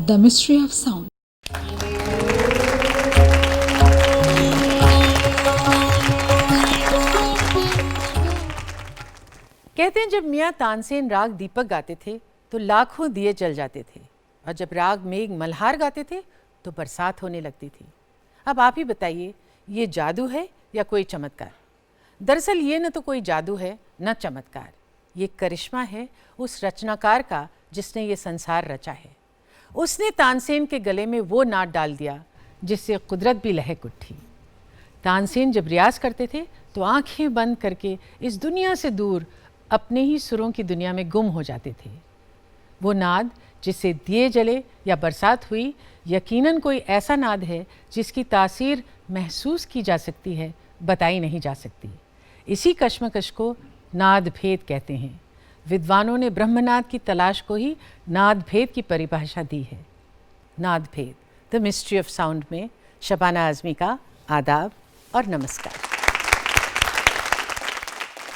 The mystery of sound. कहते हैं जब मियाँ तानसेन राग दीपक गाते थे तो लाखों दिए जल जाते थे, और जब राग मेघ मल्हार गाते थे तो बरसात होने लगती थी। अब आप ही बताइए, ये जादू है या कोई चमत्कार? दरअसल ये न तो कोई जादू है न चमत्कार, ये करिश्मा है उस रचनाकार का जिसने ये संसार रचा है। उसने तानसेन के गले में वो नाद डाल दिया जिससे कुदरत भी लहक उठी। तानसेन जब रियाज करते थे तो आंखें बंद करके इस दुनिया से दूर अपने ही सुरों की दुनिया में गुम हो जाते थे। वो नाद जिससे दिए जले या बरसात हुई, यकीनन कोई ऐसा नाद है जिसकी तासीर महसूस की जा सकती है, बताई नहीं जा सकती। इसी कश्मकश को नाद भेद कहते हैं। विद्वानों ने ब्रह्मनाद की तलाश को ही नाद भेद की परिभाषा दी है। नाद भेद, द मिस्ट्री ऑफ साउंड में शबाना आज़मी का आदाब और नमस्कार।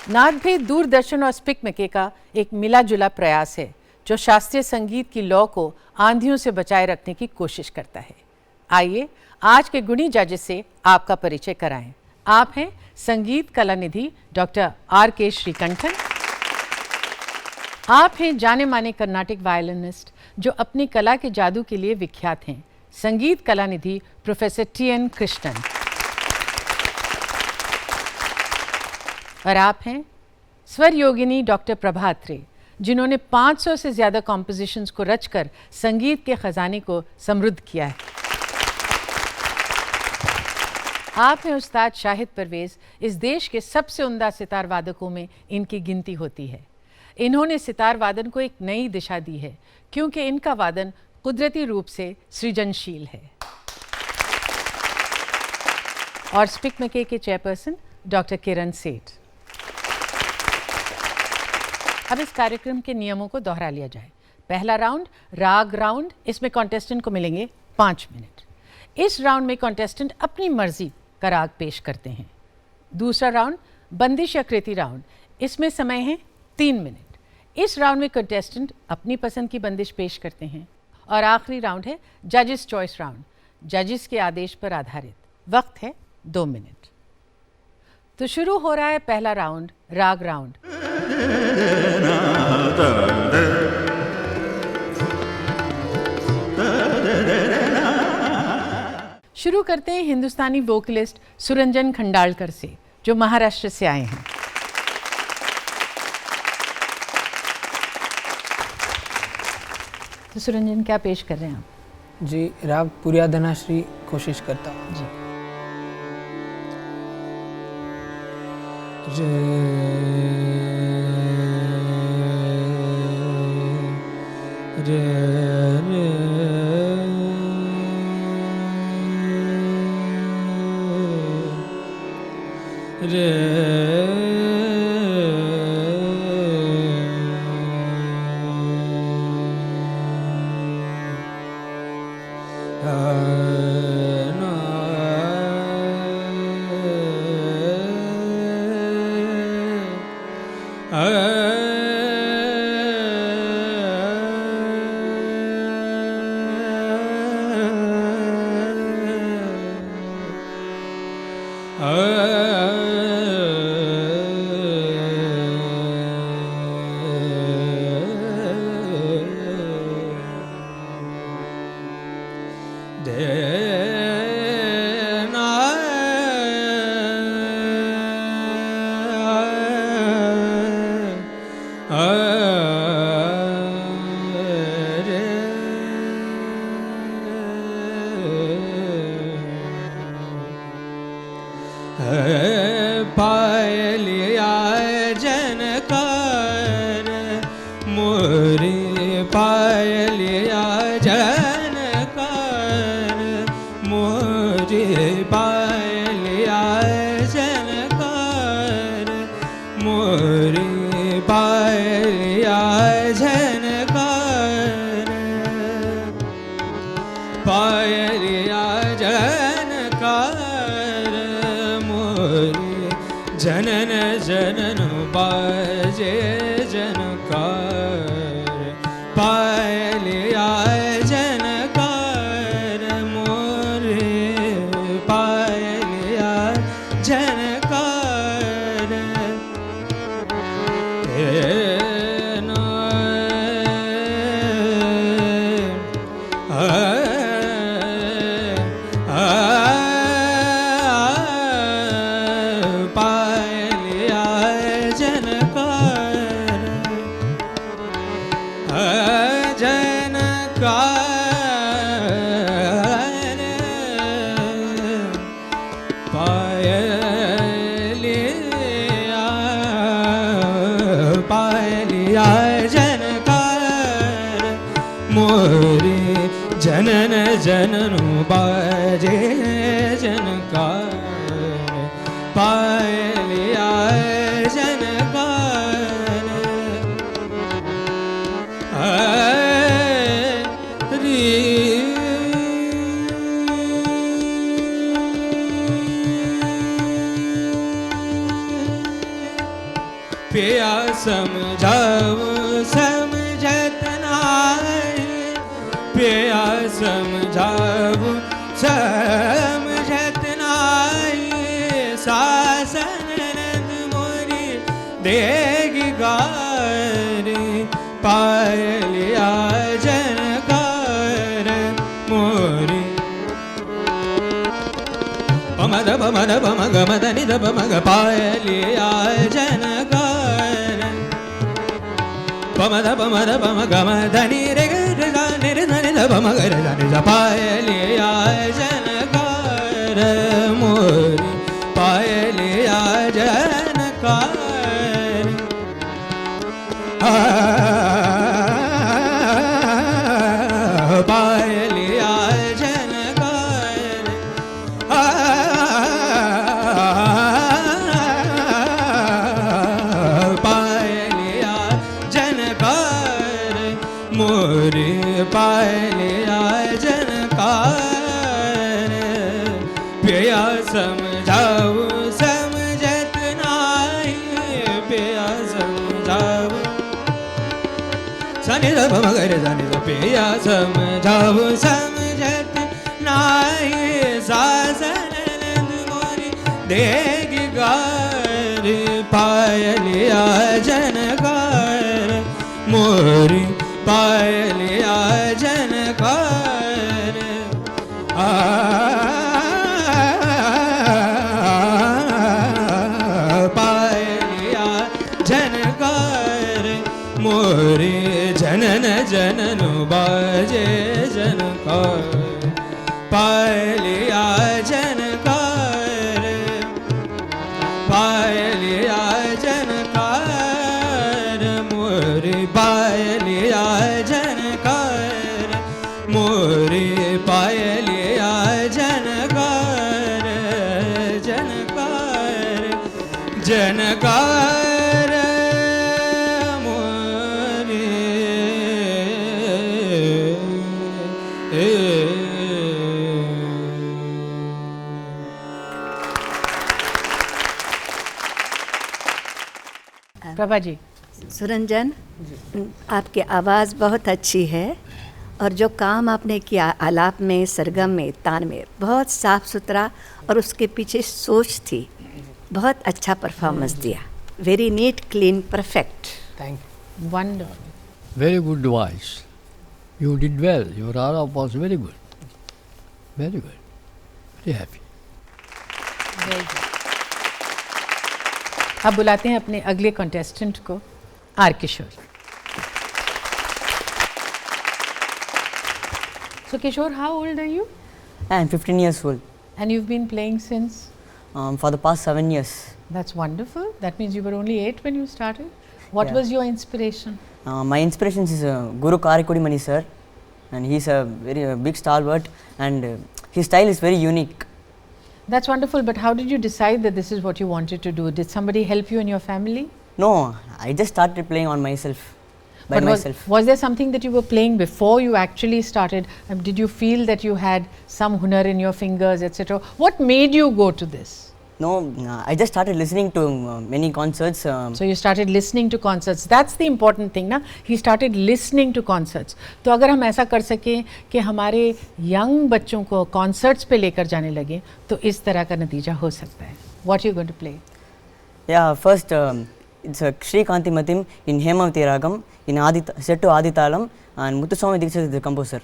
नाद भेद दूरदर्शन और स्पिक मके का एक मिला जुला प्रयास है जो शास्त्रीय संगीत की लौ को आंधियों से बचाए रखने की कोशिश करता है। आइए आज के गुणी जजेस से आपका परिचय कराएं। आप हैं संगीत कला निधि डॉक्टर R.K. श्रीकंठन। आप हैं जाने माने कर्नाटिक वायलिनिस्ट जो अपनी कला के जादू के लिए विख्यात हैं, संगीत कला निधि प्रोफेसर T.N. कृष्णन। और आप हैं स्वर योगिनी डॉक्टर प्रभा अत्रे, जिन्होंने 500 से ज़्यादा कॉम्पोजिशंस को रचकर संगीत के ख़जाने को समृद्ध किया है। आप हैं उस्ताद शाहिद परवेज़, इस देश के सबसे उम्दा सितार वादकों में इनकी गिनती होती है। इन्होंने सितार वादन को एक नई दिशा दी है क्योंकि इनका वादन कुदरती रूप से सृजनशील है। और स्पिक मके के चेयरपर्सन डॉक्टर किरण सेठ। अब इस कार्यक्रम के नियमों को दोहरा लिया जाए। पहला राउंड राग राउंड, इसमें कॉन्टेस्टेंट को मिलेंगे 5 मिनट। इस राउंड में कॉन्टेस्टेंट अपनी मर्जी का राग पेश करते हैं। दूसरा राउंड बंदिश या कृति राउंड, इसमें समय है 3 मिनट। इस राउंड में कंटेस्टेंट अपनी पसंद की बंदिश पेश करते हैं। और आखिरी राउंड है जजेस चॉइस राउंड, जजेस के आदेश पर आधारित। वक्त है 2 मिनट। तो शुरू हो रहा है पहला राउंड राग राउंड। शुरू करते हैं हिंदुस्तानी वोकलिस्ट सुरंजन खंडालकर से, जो महाराष्ट्र से आए हैं। तो सुरंजन क्या पेश कर रहे हैं आप? जी, राग पुरिया धनाश्री कोशिश करता हूँ जी। पायलिया जनकार मोरे पायलिया जनकार मोरे पायलिया जनकार मोरे पायलिया जनकार पायलिया जनकार मोरे जनन जनन बाजे जनकार पायलिया जनकार मोरे पायलिया जनकार पायलिया जनकार जनकार पायलिया पायलिया जनकार मोरे जनन जनन बाजे जनकार पायलिया जनकार पिया समझाओ समझत नाई पिया समझाओ समझत नाई सासन नंद मोरी देगी गारी पायलिया जनकार मोरी पमद पमद पम गमद निद पमग पायलिया जनकार पमद पमद पम गमद निरे गा निरे निद पमग रे निद पायलिया जनकार मोरी पायलिया जनकार पायलिया जनकार पायलिया जनकार मोरे पायलिया जनकार पिया समझाओ समझत नाई पिया समझाओ सनि द मगर सनि द पिया समझाओ समझत नाई सासन नंद मोरी देगी गार पायलिया जनकार मोरी पायलिया जनकार पायलिया जनकार मोरे जनन जनन बाजे जनकार पायलिया जनकार पायलिया जनकार मोरे पायलिया जनकार मोरे पायलिया जनकार जनकार जनकार मोरे प्रभा जी। सुरंजन, आपकी आवाज़ बहुत अच्छी है और जो काम आपने किया आलाप में, सरगम में, तान में, बहुत साफ सुथरा और उसके पीछे सोच थी। बहुत अच्छा परफॉर्मेंस दिया। Very neat, clean, perfect. Thank Wonderful. Very good voice. You did well. Your aura was very good. Very good. Very happy. Very good. अब बुलाते हैं अपने अगले कंटेस्टेंट को, R Kishore. So Kishore, how old are you? I am 15 years old. And you've been playing since? for the past 7 years. That's wonderful. That means you were only 8 when you started. What Yeah. was your inspiration? My inspirations is Guru Karikudi Mani sir, and he's a very big stalwart, and his style is very unique. That's wonderful, but how did you decide that this is what you wanted to do? Did somebody help you in your family? No, I just started playing on myself, by But myself. was there something that you were playing before you actually started? Did you feel that you had some hunar in your fingers, etc.? What made you go to this? No, I just started listening to many concerts. So you started listening to concerts. That's the important thing, ना? He started listening to concerts. तो अगर हम ऐसा कर सकें कि हमारे young बच्चों को concerts पे लेकर जाने लगे, तो इस तरह का नतीजा हो सकता है. What are you going to play? Yeah, first it's Sri Kanti Matim in Hemavati Ragam in set to Aditalam, and Muthuswami Dikshit is the composer.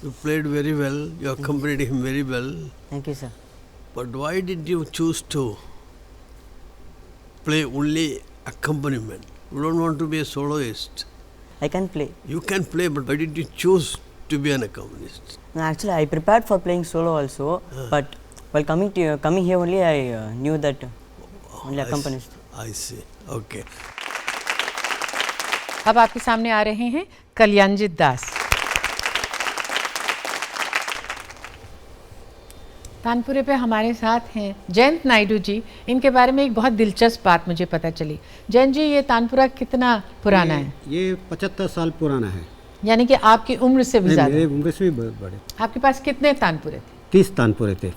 You played very well. You accompanied him very well. Thank you, sir. But why did you choose to play only accompaniment? You don't want to be a soloist. I can play. You can play, but why did you choose to be an accompanist? No, actually, I prepared for playing solo also, but while coming here only, I knew that only accompanist. I see. Okay. अब आपके सामने आ रहे हैं कल्याणजित दास। तानपुरे पे हमारे साथ हैं जयंत नायडू जी। इनके बारे में एक बहुत दिलचस्प बात मुझे पता चली। जयंत जी, ये तानपुरा कितना पुराना है? ये 75 साल पुराना है। यानी कि आपकी उम्र से भी ज़्यादा? मेरे उम्र से भी बड़े। आपके पास कितने तानपुरे थे? 30 तानपुरे थे।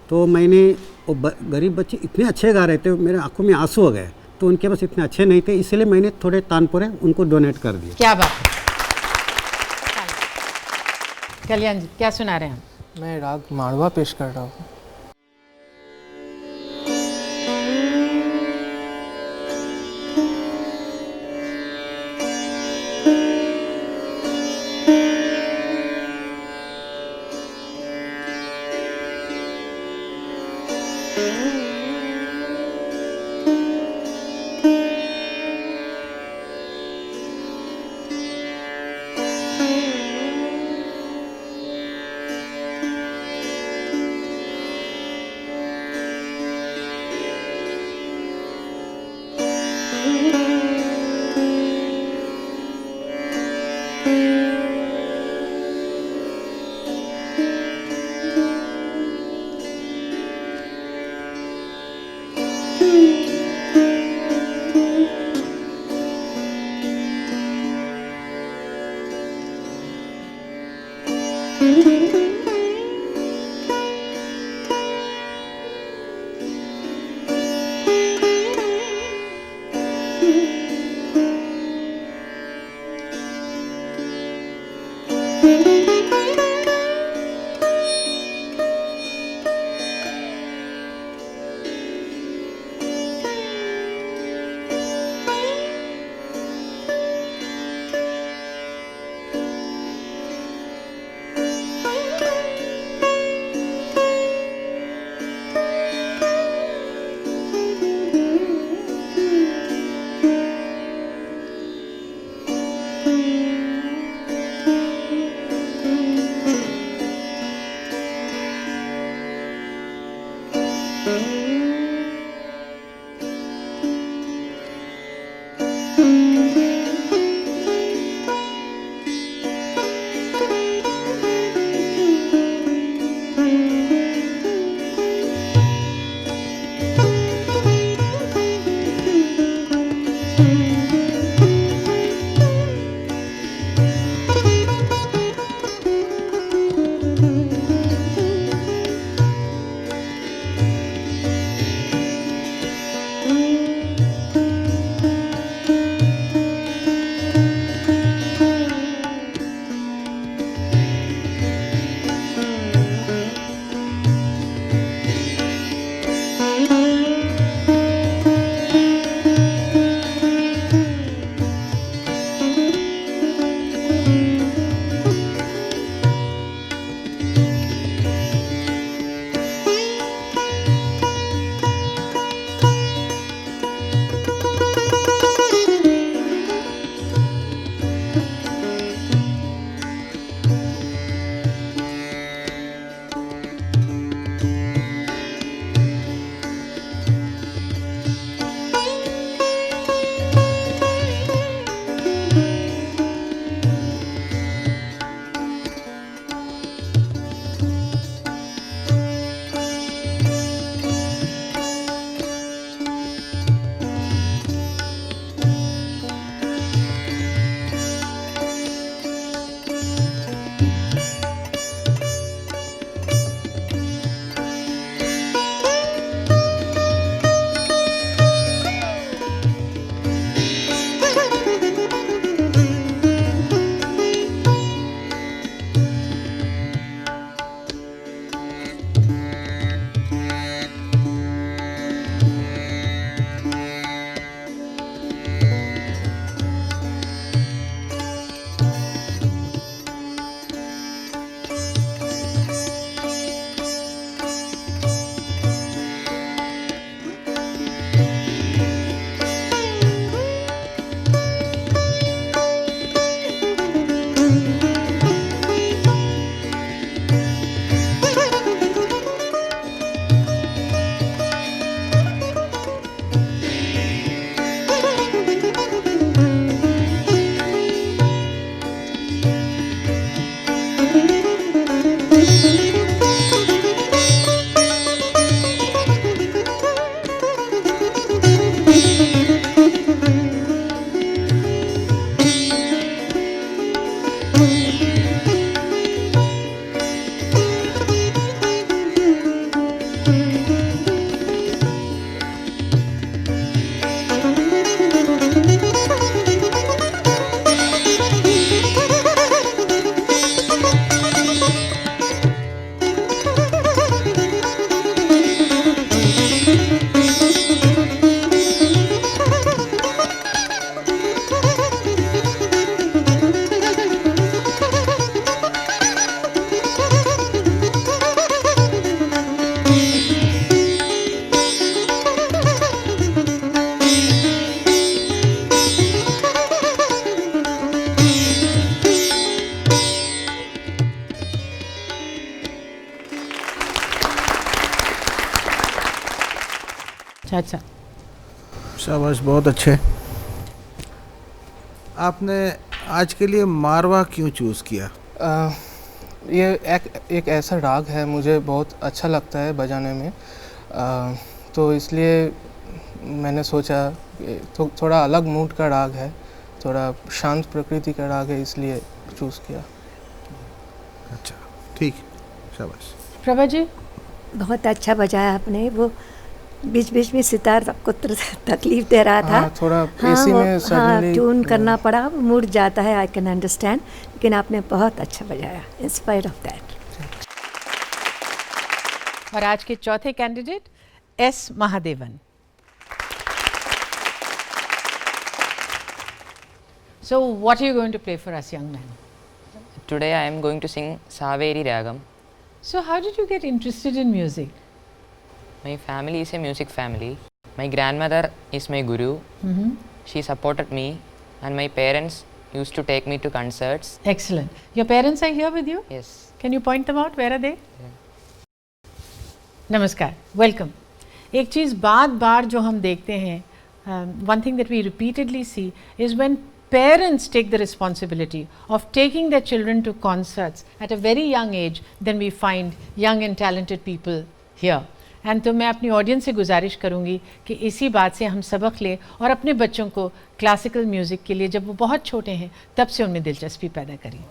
तो मैंने वो गरीब बच्चे इतने अच्छे गा रहे थे, मेरे आंखों में आंसू आ गए। तो उनके पास इतने अच्छे नहीं थे, इसलिए मैंने थोड़े तानपुरे उनको डोनेट कर दिए। क्या बात है। कल्याण जी, क्या सुना रहे हैं हम? मैं राग माड़वा पेश कर रहा हूँ। अच्छा, शाबाश, बहुत अच्छे। आपने आज के लिए मारवा क्यों चूज़ किया? ये एक ऐसा राग है, मुझे बहुत अच्छा लगता है बजाने में, तो इसलिए मैंने सोचा कि थोड़ा अलग मूड का राग है, थोड़ा शांत प्रकृति का राग है, इसलिए चूज़ किया। अच्छा, ठीक, शाबाश। प्रभा जी? बहुत अच्छा बजाया आपने। वो बीच बीच में सितार को तकलीफ दे रहा था। हाँ, थोड़ा एसी में हाँ, suddenly ट्यून करना पड़ा, वो मुड़ जाता है, आई कैन अंडरस्टैंड, लेकिन आपने बहुत अच्छा बजाया इन स्पाइट ऑफ दैट। और आज के चौथे candidate S Mahadevan. So what are you going to play for us, young man? Today I am going to sing Saveri Ragam. So how did you get interested in music? My family is a music family. My grandmother is my guru. She supported me, and my parents used to take me to concerts. Excellent. Your parents are here with you? Yes. Can you point them out? Where are they? नमस्कार, welcome. एक चीज़ बार जो हम देखते हैं, one thing that we repeatedly see is when parents take the responsibility of taking their children to concerts at a very young age, then we find young and talented people here. And तो मैं अपनी audience से गुजारिश करूँगी कि इसी बात से हम सबक लें और अपने बच्चों को क्लासिकल म्यूज़िक के लिए, जब वो बहुत छोटे हैं तब से उनमें दिलचस्पी पैदा करें।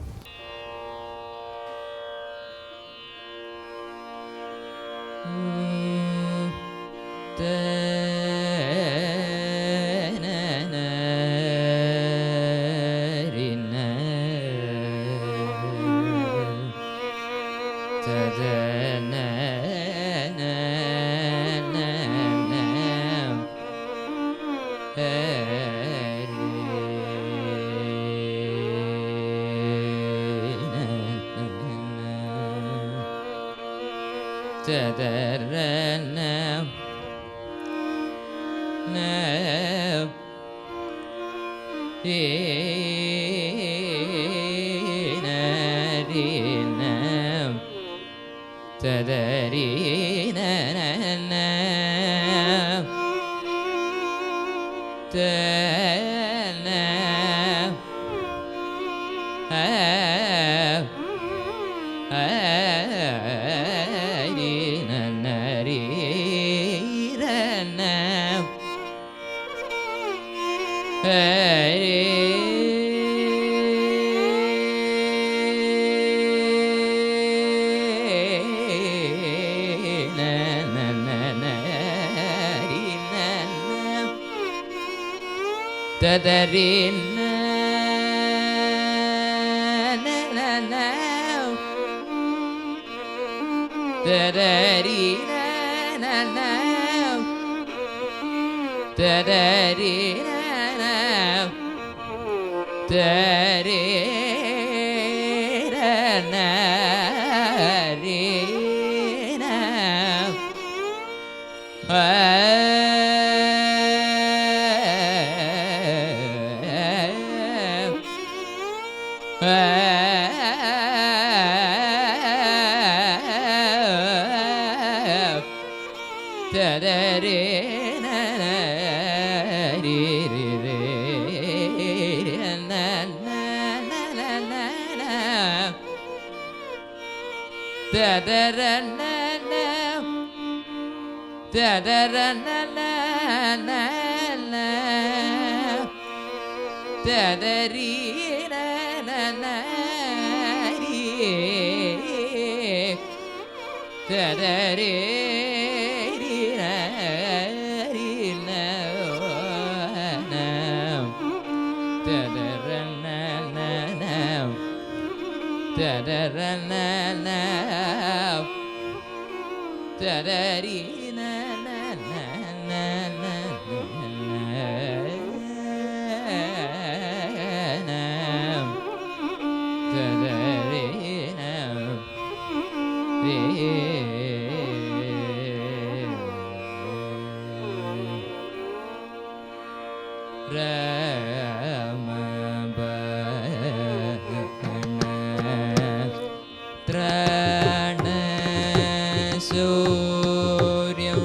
सूर्यो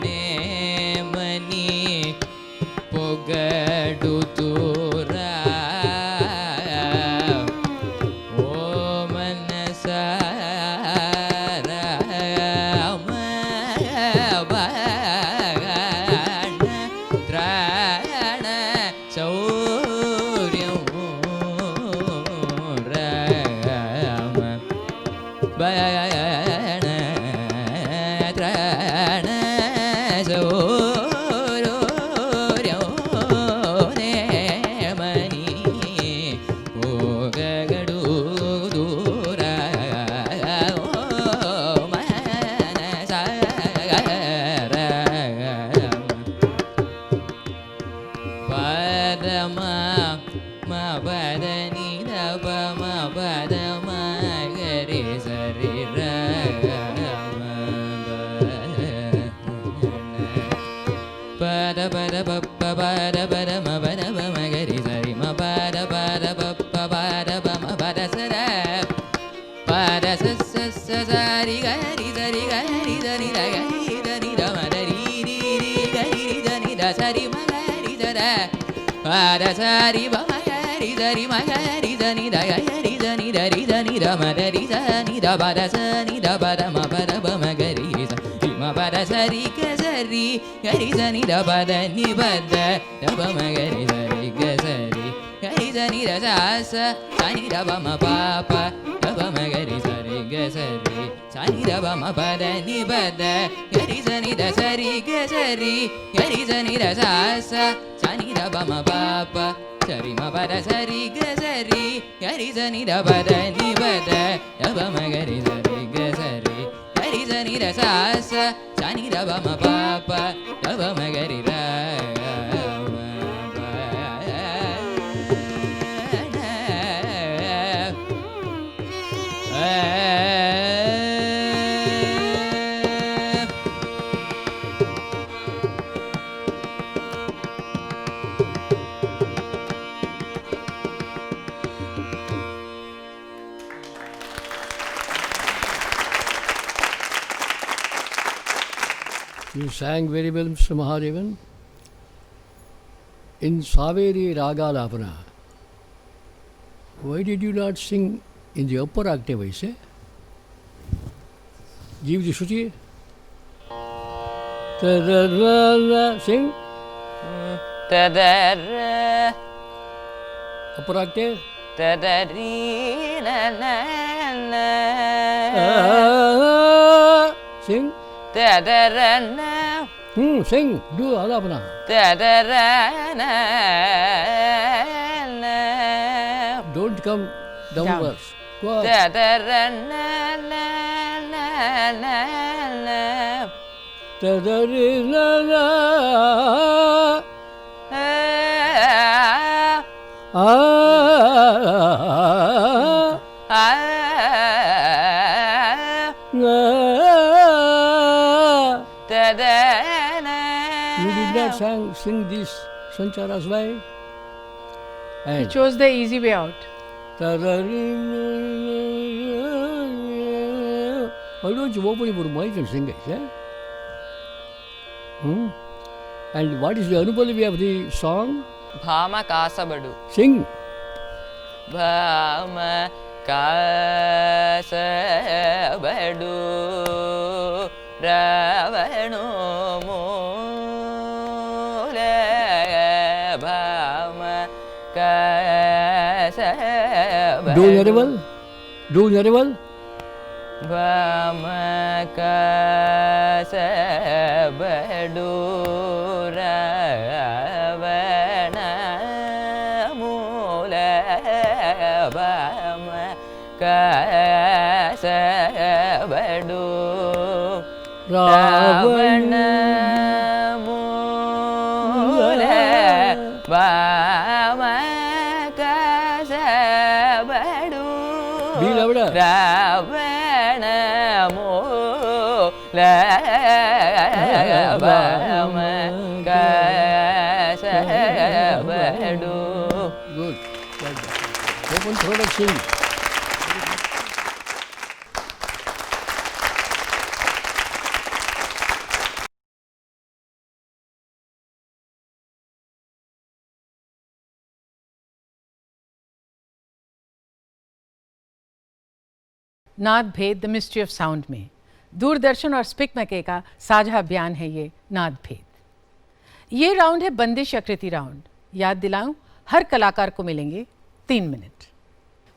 ने You sang very well, Mr. Mahadevan. In Saveri Raga Lapana, why did you not sing in the upper octave, I say? Give the Shruti. Sing. Upper octave. Sing. Sing. Do Alapana. Don't come downwards. Go up. You did not sing this Sancharas way. He chose the easy way out. Why don't you open your mic and sing it? And what is the Anupallavi of the song? Bhama Kasabadu. Sing. Bhama Kasabadu Ravanu Mule Bhama Kasabadu. Do very well. Do very well. Bhama Kasabadu Ravana Mule Bhama Kasabadu Ravana Mule Bhama Kasabadu Be louder. Ravana Mule Bhama Kasabadu. Good. Open throat and sing. नाद भेद the mystery of sound में। दूरदर्शन और speak मैके का साझा अभियान है ये नाद भेद। ये राउंड है बंदिश आकृति राउंड। याद दिलाऊं, हर कलाकार को मिलेंगे 3 मिनट।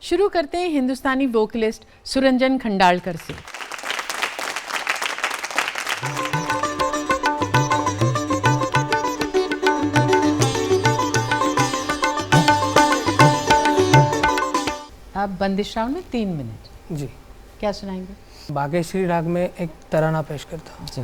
शुरू करते हैं हिंदुस्तानी वोकलिस्ट सुरंजन खंडालकर से। आप बंदिश राउंड में 3 मिनट। जी। क्या सुनाएंगे? बागेश्वरी राग में एक तराना पेश करता हूँ। जी।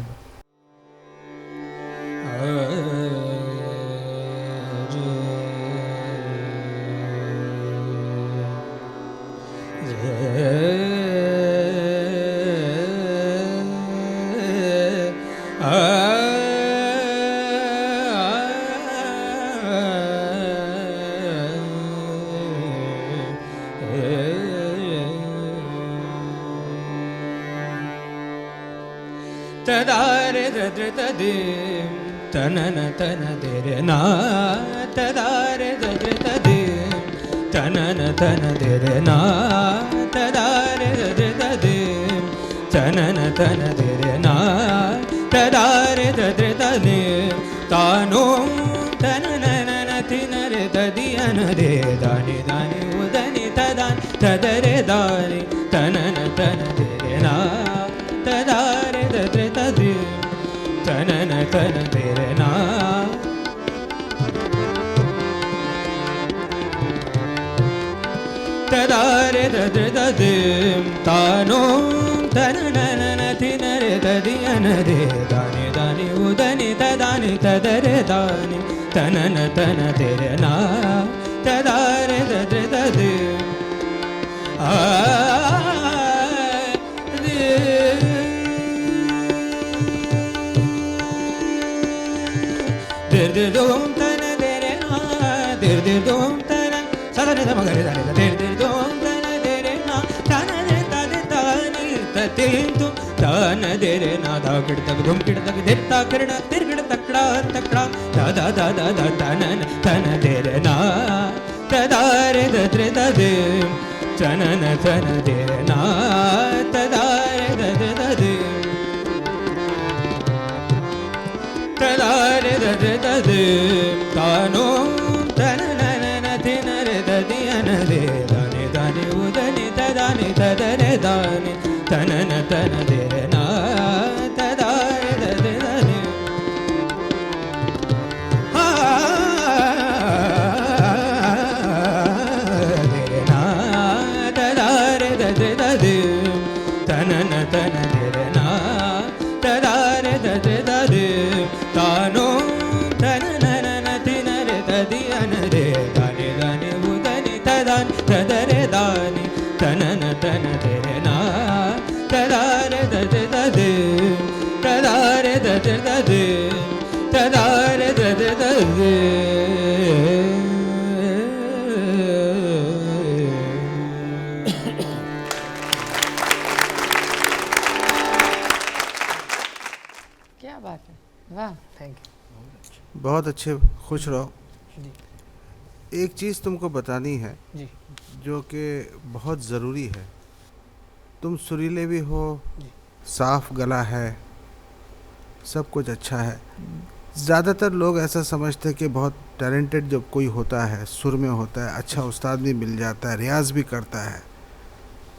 तदारे दद्रतदिं तनन तनदिरे ना तदारे दद्रतदिं तनन तनदिरे ना तदारे दद्रतदिं तनन तनदिरे ना तदारे दद्रतदिं तानो तननन तिनरे ददियन दे दानि दानि उदनि तदान तदरे दानि तनन तनदिरे ना तदारे दद्रतदिं तनन तनदिरे ना तदारे दद्रतदिं तानो तननन तिनरे ददियन दे दानि दानि उदनि तदानि तदरे दानि तनन तनदिरे ना तदारे दद्रतदिं दिर्दिर्दोम तनदिरे ना दिर्दिर्दोम तन सदनि धमगरे दानि दिर्दिर्दोम तनदिरे ना तनने तदे तानि ततिंतु तनदिरे ना धाकिडतक धुमकिडतक दित्ता किरण तिरगिड तकड़ा तकड़ा दादा दादा दा तनन तनदिरे ना तदारे दद्रतदिं तनन तनदिरे ना तदारे दद्रतदिं तदारे दद्रतदिं तानो तननन तिनरे ददियन दे दानि दानि उदनि तदानि तदरे दानि तनन तनदिरे ना तदारे दद्रतदिं दिरे ना तदारे दद्रतदिं तनन तनदिरे ना तदारे दद्रतदिं तानो तननन तिनरे ददियन दे दानि दानि उदनि तदानि तदरे दानि तनन तनदिरे ना तदारे दद्रतदिं तदारे दद्रतदिं तदारे क्या बात है, वाह। Thank you. बहुत अच्छे, खुश रहो। जी। एक चीज़ तुमको बतानी है जी। जो कि बहुत ज़रूरी है। तुम सुरीले भी हो, जी। साफ गला है, सब कुछ अच्छा है। ज़्यादातर लोग ऐसा समझते हैं कि बहुत टैलेंटेड जब कोई होता है, सुर में होता है, अच्छा उस्ताद भी मिल जाता है, रियाज भी करता है,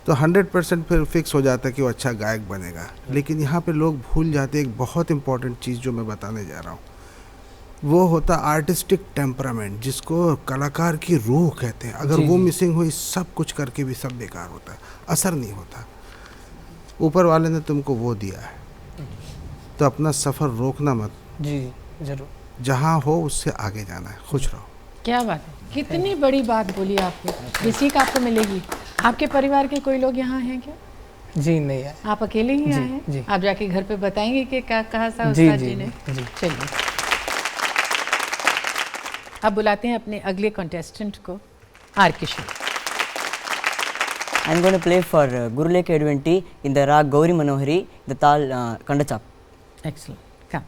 तो 100% फिर फिक्स हो जाता है कि वो अच्छा गायक बनेगा। लेकिन यहाँ पे लोग भूल जाते हैं एक बहुत इम्पॉर्टेंट चीज़ जो मैं बताने जा रहा हूँ, वो होता आर्टिस्टिक टेम्परामेंट, जिसको कलाकार की रूह कहते हैं। अगर वो मिसिंग हुई, सब कुछ करके भी सब बेकार होता है, असर नहीं होता। ऊपर वाले ने तुमको वो दिया है, तो अपना सफ़र रोकना मत। जी जरूर। जहाँ हो उससे आगे जाना है। खुश रहो। क्या बात है, कितनी बड़ी बात बोली आपने। ये सीख आपको मिलेगी। आपके परिवार के कोई लोग यहाँ हैं क्या? जी नहीं है। आप अकेले ही आए हैं? जी। आप जाके घर पे बताएंगे कि क्या कहा था जी उस्ताद जी जी ने? जी। चलिए, अब बुलाते हैं अपने अगले कंटेस्टेंट को, R Kishore. I'm going to play for Gurulekha Adventi in the rag Gauri Manohari, the tal Kandachap. Excellent. Come.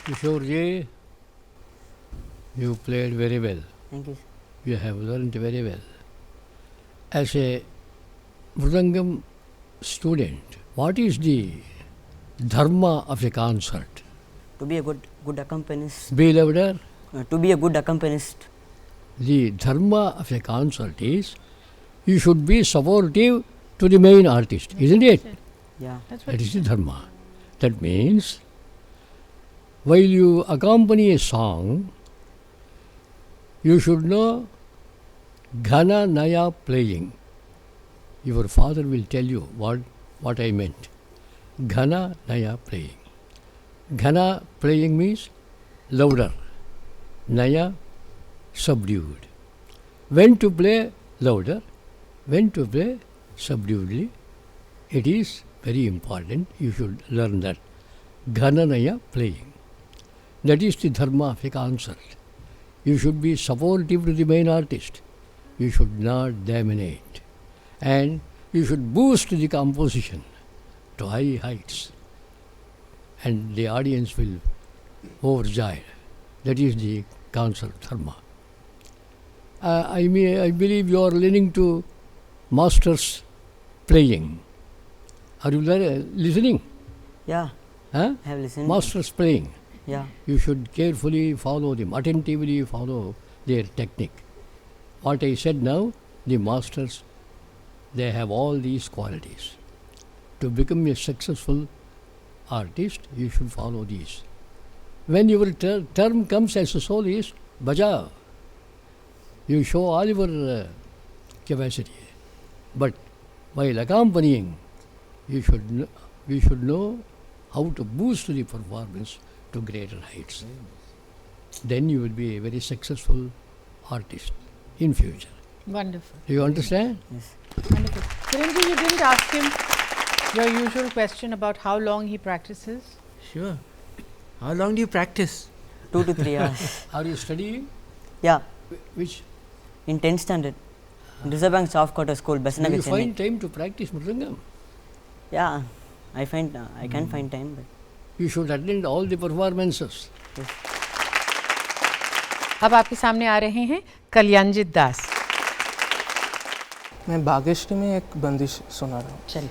Kishore, you played very well. Thank you. You have learned very well. As a Mridangam student, what is the dharma of a concert? To be a good accompanist. Be louder. To be a good accompanist. The dharma of a concert is you should be supportive to the main artist, isn't it? Yeah. That is the dharma. That means while you accompany a song, you should know Ghana Naya playing. Your father will tell you what I meant. Ghana Naya playing. Ghana playing means louder. Naya subdued. When to play louder, when to play subduedly, it is very important. You should learn that. Ghana Naya playing. That is the dharma of a concert. You should be supportive to the main artist. You should not dominate. And you should boost the composition to high heights. And the audience will overjoyed. That is the concert dharma. I believe you are learning to masters playing. Are you listening? Yeah. Huh? I have listened. Masters playing. Yeah. You should carefully follow them, attentively follow their technique. What I said now, the masters, they have all these qualities. To become a successful artist, you should follow these. When your term comes as a soloist, baja, you show all your capacity. But while accompanying, we should know how to boost the performance to greater heights. Then you will be a very successful artist in future. Wonderful. Do you understand? Yes. Wonderful. Kiranji, you didn't ask him your usual question about how long he practices? Sure. How long do you practice? 2 to 3 hours. Are you studying? Yeah. Which? In 10th standard. In Reserve Bank Soft Quarter School, Do Besanagar, you Chennai. find time to practice Mridangam? Yeah. I can find time, but You should attend all the performances. अब आपके सामने आ रहे हैं कल्याणजित दास। मैं भाग्यश्री में एक बंदिश सुना रहा हूँ। चलिए।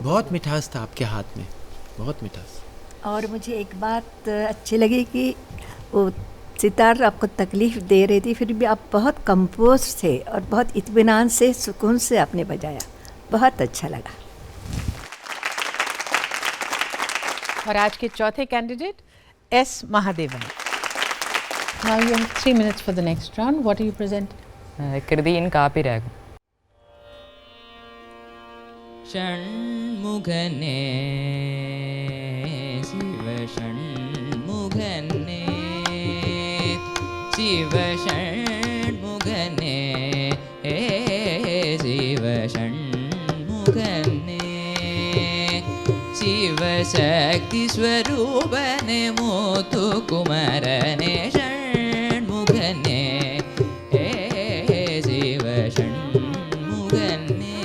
बहुत मिठास था आपके हाथ में, बहुत मिठास। और मुझे एक बात अच्छी लगी कि वो सितार आपको तकलीफ़ दे रही थी, फिर भी आप बहुत कंपोज थे और बहुत इत्मीनान से, सुकून से आपने बजाया, बहुत अच्छा लगा। और आज के चौथे candidate S Mahadevan. Now you have 3 minutes for the next round. What are you presenting? Kriti in Kapi Ragam. षण्मुखने शिव षण्मुखने शिव षण्मुखने शिव षण्मुखने शिव शक्ति स्वरूपने मोतु कुमारने षण्मुखने शिव षण्मुखने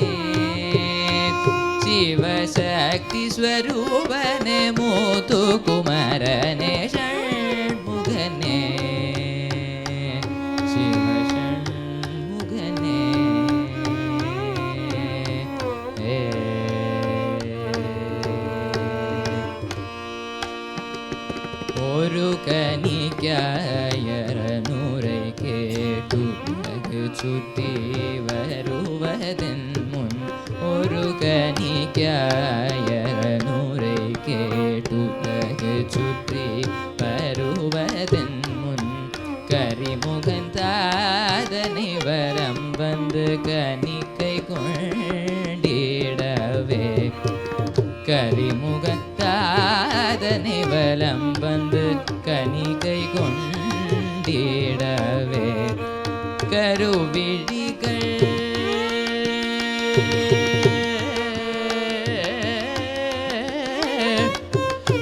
शिव शक्ति स्वरूपने मोतु कुमारने षण्मुखने शिव षण्मुखने ஒரு கனிக்காயரனுரை கேட்டு சுத்தி வருவதன் முன் ஒரு கனிக்காயரனுரை கேட்டு சுற்றி வருவதன் முன் கரிமுகன் தாதனை வரம் வந்து கனிக்கை கொண்டிடவே கரிமுகன் தாதனை வலம் வந்து கனிகை கொண்டிடவே கருவிழிகள்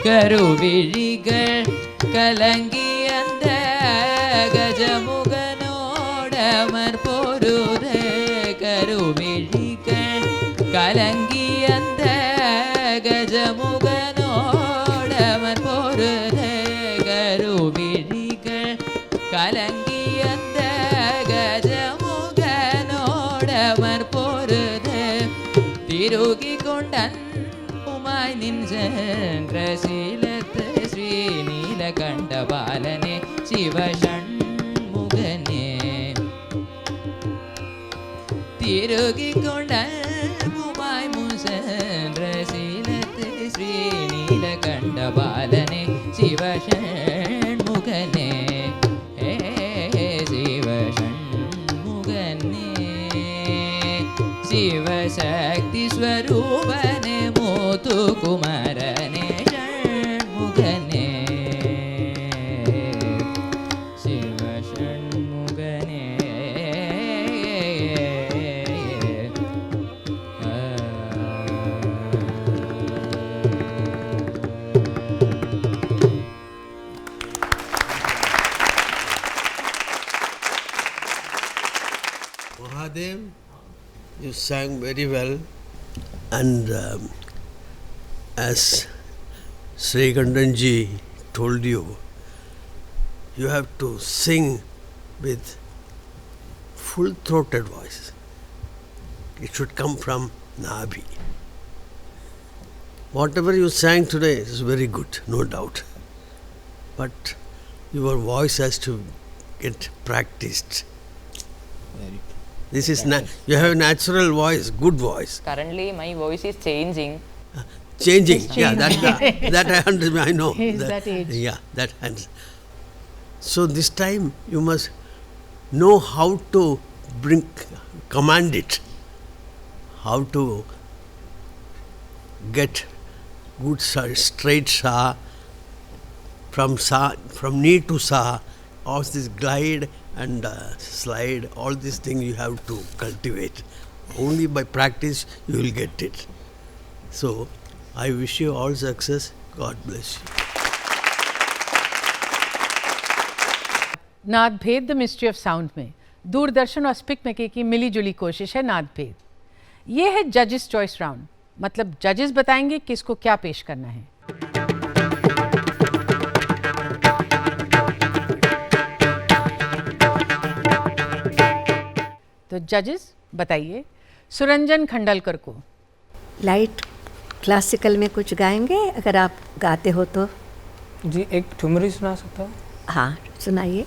கருவிழிகள் கலங்கி அந்த கஜமுகனோடமர் பொருதே கருவிழிகள் கலங்கி அந்த கஜமுகனோடமர் பொருதே கருவிழிகள் கலங்கி அந்த கஜமுகனோடமர் பொருதே திருகி கொண்டன் உமாய் நின்ற சீலத்து ஸ்ரீநீலகண்ட பாலனே சிவ ஷண்முகனே திருகி கொண்டன் உமாய் முசென்ற சீலத்து ஸ்ரீநீலகண்ட பாலனே சிவ ஷண்முகனே சிவ ஷண்முகனே शिव शक्ति स्वरूपने मोतु कुमारने षण्मुखने Shiva षण्मुखने Mahadev, you sang very well, and as Sri Kandanji told you, you have to sing with full-throated voice. It should come from Nabhi. Whatever you sang today is very good, no doubt. But your voice has to get practiced. Very This is you have a natural voice, good voice. Currently, my voice is changing. Changing, It's yeah, changing. that I know. He is that age. Yeah, that and so this time you must know how to command it, how to get good straight sa, from ni to sa, all this glide and slide, all these things you have to cultivate. Only by practice you will get it. So, I wish you all success. God bless you. नाद भेद the mystery of sound में दूरदर्शन और speak मेके की मिली जुली कोशिश है नाद भेद। ये है जजेस चॉइस राउंड, मतलब जजेस बताएंगे किसको क्या पेश करना है। तो जजेस बताइए, सुरंजन खंडलकर को लाइट क्लासिकल में कुछ गाएंगे अगर आप गाते हो तो? जी, एक ठुमरी सुना सकता हूँ? हाँ, सुनाइए।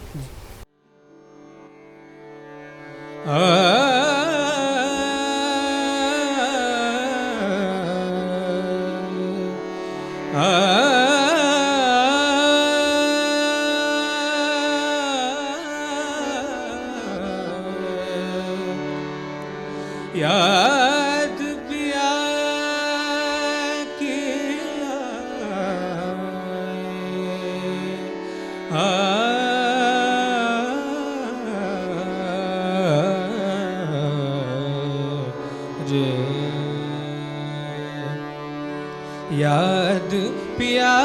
याद पिया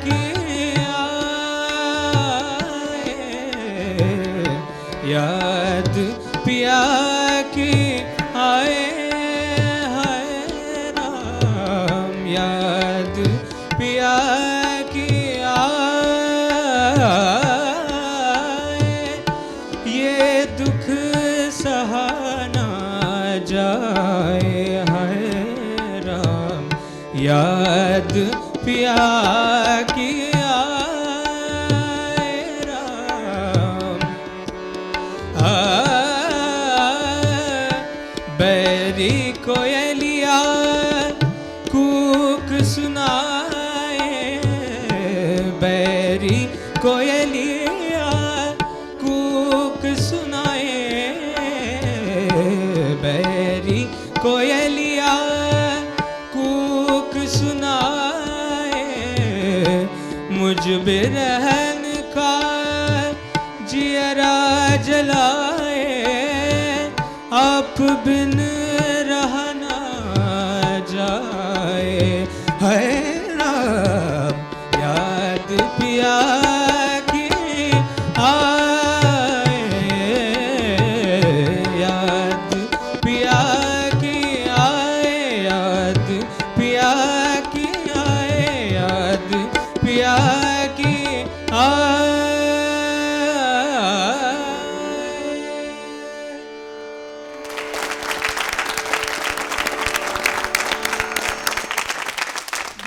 की रे याद पिया की याद पिया की आए हाय राम याद पिया की आए ये दुख सहाना जाए हाय राम याद पिया की आए राम बैरी कोयलिया कूक सुनाए बैरी कोयलिया कूक सुनाए बैरी कोयलिया कूक सुनाए मुझ बिरहन का जियरा जलाए आप बिन रहना जाए है राम याद पिया की आए याद पिया की आए याद पिया की आए याद पिया की आए।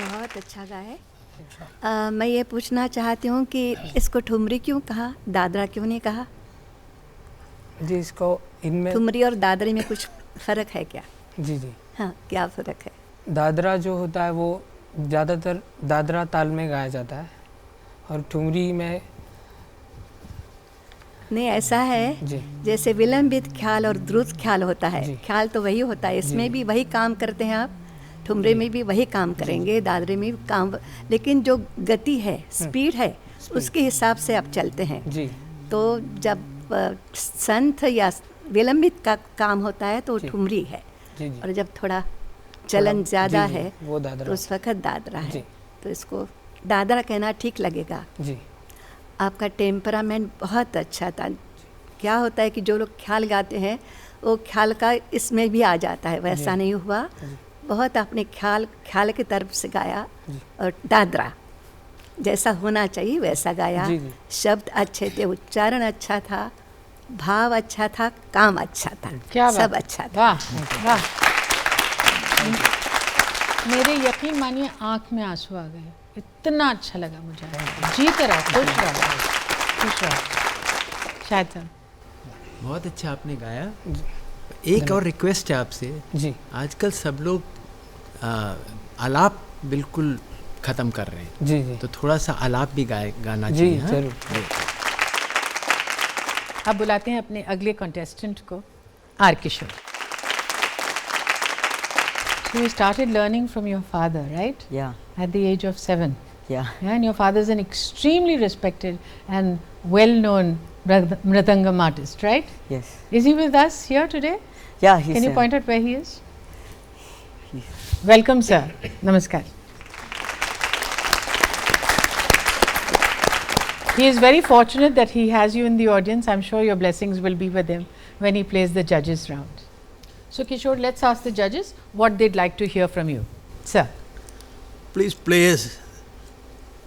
बहुत अच्छा गाए। मैं ये पूछना चाहती हूँ कि इसको ठुमरी क्यों कहा, दादरा क्यों नहीं कहा? जी, इसको इनमें ठुमरी और दादरी में कुछ फ़र्क है क्या? जी जी, हाँ, क्या फ़र्क है? दादरा जो होता है वो ज़्यादातर दादरा ताल में गाया जाता है और ठुमरी में नहीं, ऐसा है जी जैसे विलंबित ख्याल और द्रुत ख्याल होता है। जी। ख्याल तो वही होता है, इसमें भी वही काम करते हैं आप, ठुमरे में भी वही काम करेंगे, दादरे में भी काम, लेकिन जो गति है, स्पीड है, उसके हिसाब से आप चलते हैं। जी तो जब संथ या विलंबित का काम होता है तो जी। ठुमरी है, जी जी, और जब थोड़ा चलन ज़्यादा जी, जी, है वो दादरा तो उस वक्त दादरा है। जी। तो इसको दादरा कहना ठीक लगेगा। जी आपका टेम्परामेंट बहुत अच्छा था। क्या होता है कि जो लोग ख्याल गाते हैं वो ख्याल का इसमें भी आ जाता है, वैसा नहीं हुआ। बहुत आपने ख्याल की तरफ से गाया, और दादरा जैसा होना चाहिए वैसा गाया। जी, जी। शब्द अच्छे थे, उच्चारण अच्छा था, भाव अच्छा था, काम अच्छा था, क्या बात सब है। अच्छा था। वाह वाह, मेरे यकीन मानिए आँख में आंसू आ गए, इतना अच्छा लगा मुझे। जीत रहा, खुश रहा, खुश रहा। शायद सर बहुत अच्छा आपने गाया। एक और रिक्वेस्ट है आपसे जी, आजकल सब लोग आलाप बिल्कुल ख़त्म कर रहे हैं, जी जी तो थोड़ा सा आलाप भी गाना जी, चाहिए। हाँ? जरूर। अब बुलाते हैं अपने अगले कंटेस्टेंट को, R Kishore. So you started learning from your father, right? Yeah, At the age of 7. yeah. Yeah, and your father is an extremely respected and well-known mridangam artist, right? Yes. Is he with us here today? Yeah, he's Can you here. point out where he is? Welcome, sir. Namaskar. He is very fortunate that he has you in the audience. I'm sure your blessings will be with him when he plays the judges round. So Kishore, let's ask the judges what they'd like to hear from you. Sir. Please play a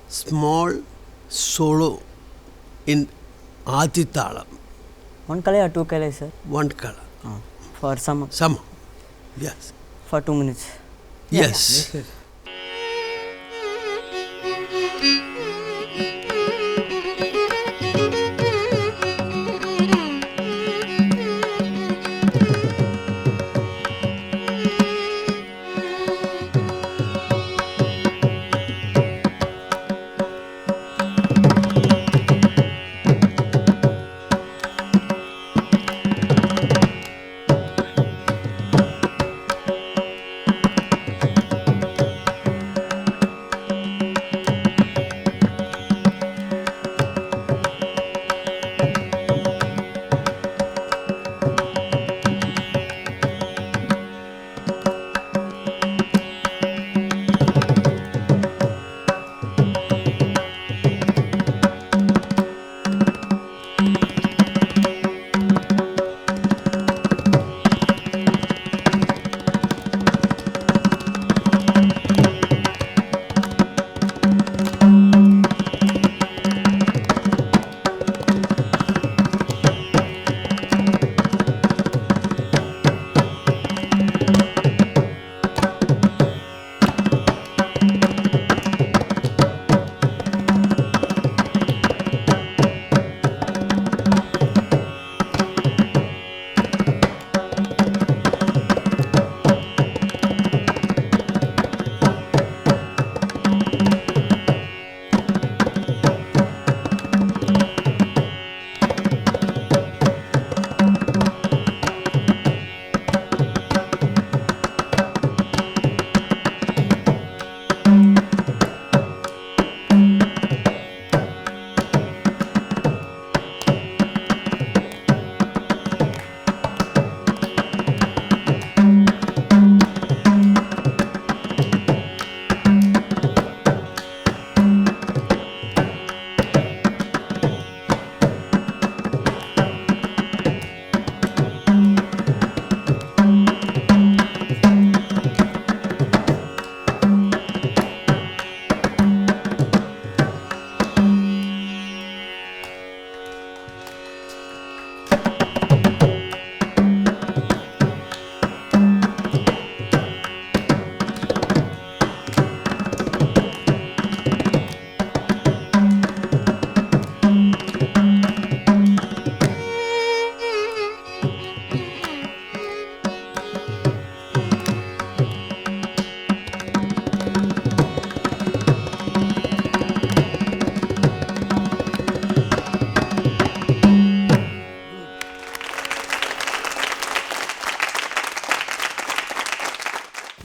small solo in Aditalam, One color or two colors, sir? one color. For some, Some. Yes. for 2 minutes. Yes. Yes.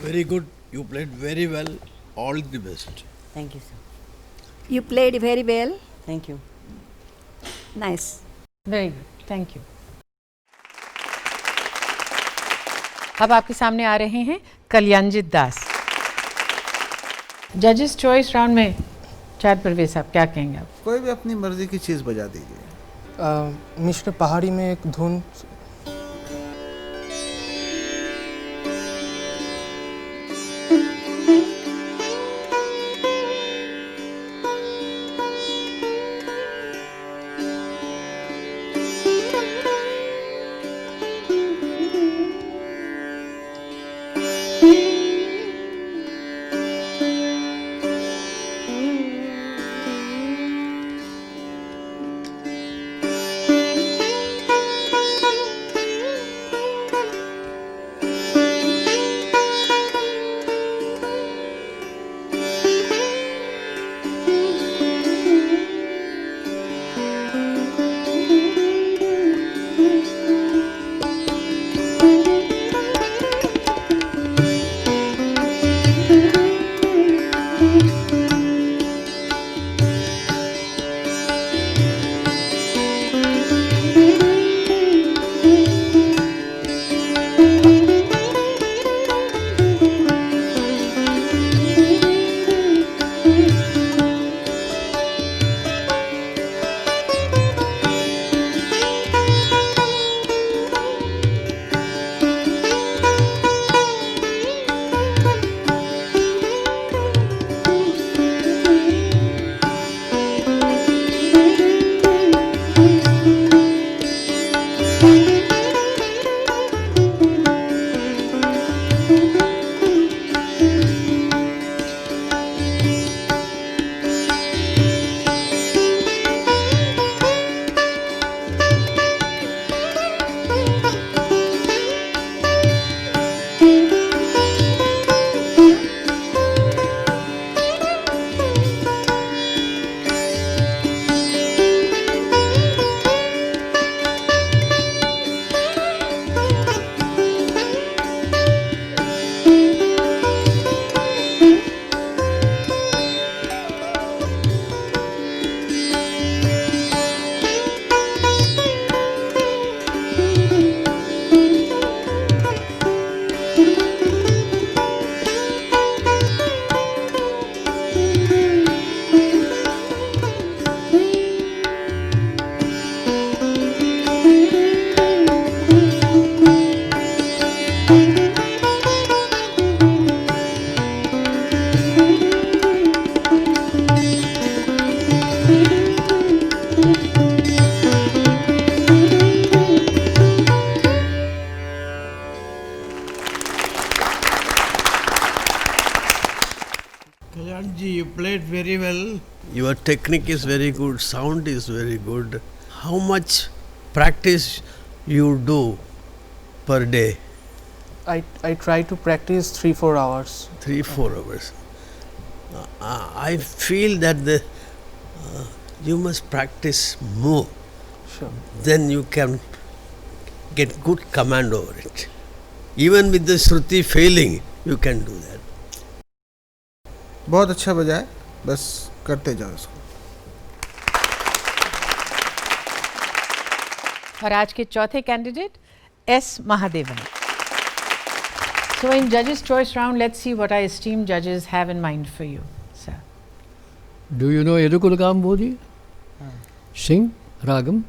Very good. You played very well. All the best. Thank you, sir. You played very well. Thank you. Nice. Very good, thank you. अब आपके सामने आ रहे हैं कल्याणजीत दास। जजेस choice round में शायद परवेज साहब क्या कहेंगे आप? कोई भी अपनी मर्जी की चीज़ बजा दीजिए। मिस्टर पहाड़ी में एक धुन very well. Your technique is very good. Sound is very good. How much practice you do per day? I try to practice 3-4 hours. 3-4 hours. I feel that you must practice more. Sure. Then you can get good command over it. Even with the Shruti failing, you can do that. बहुत अच्छा बजाए, बस करते जाओ इसको. और आज के चौथे candidate S Mahadevan. So in judges choice round, let's see what our esteemed judges have in mind for you, sir. Do you know Edukul Kambodi? Sing Ragam.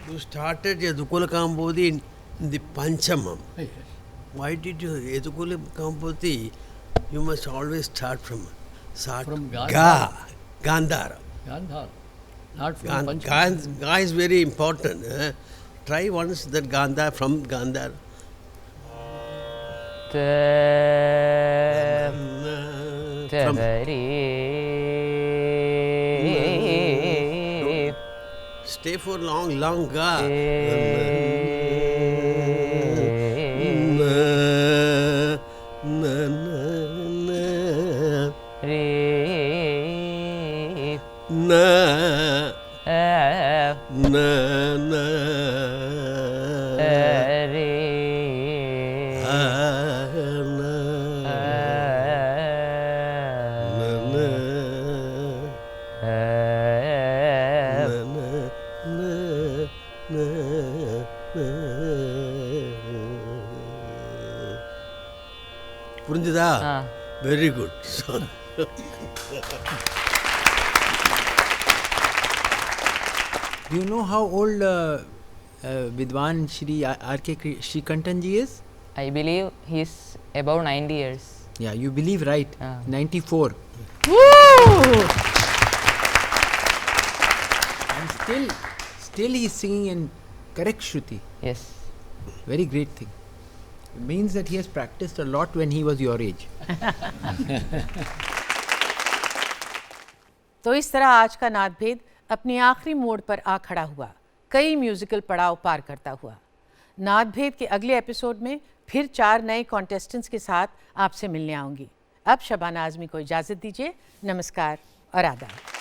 You started Edukul Kambodi in the Panchamam. Why did you Edukul Kambodi? You must always start from Gandhara. Gandhara. Gandhara. Not from Panchamam. Ga is very important. Try once that Gandhara from Gandhara. Stay for long ga. புரிஞ்சுதா? Very good. Do you know how old Vidwan Shri R.K. Srikantan ji is? I believe he's above 90 years. Yeah, you believe right. 94. Woo! And still he is singing in correct Shruti. Yes. Very great thing. It means that he has practiced a lot when he was your age. तो इस तरह आज का नादभेद अपनी आखिरी मोड़ पर आ खड़ा हुआ, कई म्यूजिकल पड़ाव पार करता हुआ. नादभेद के अगले एपिसोड में फिर 4 नए कॉन्टेस्टेंट्स के साथ आपसे मिलने आऊंगी. अब शबाना आज़मी को इजाज़त दीजिए. नमस्कार और आदाब.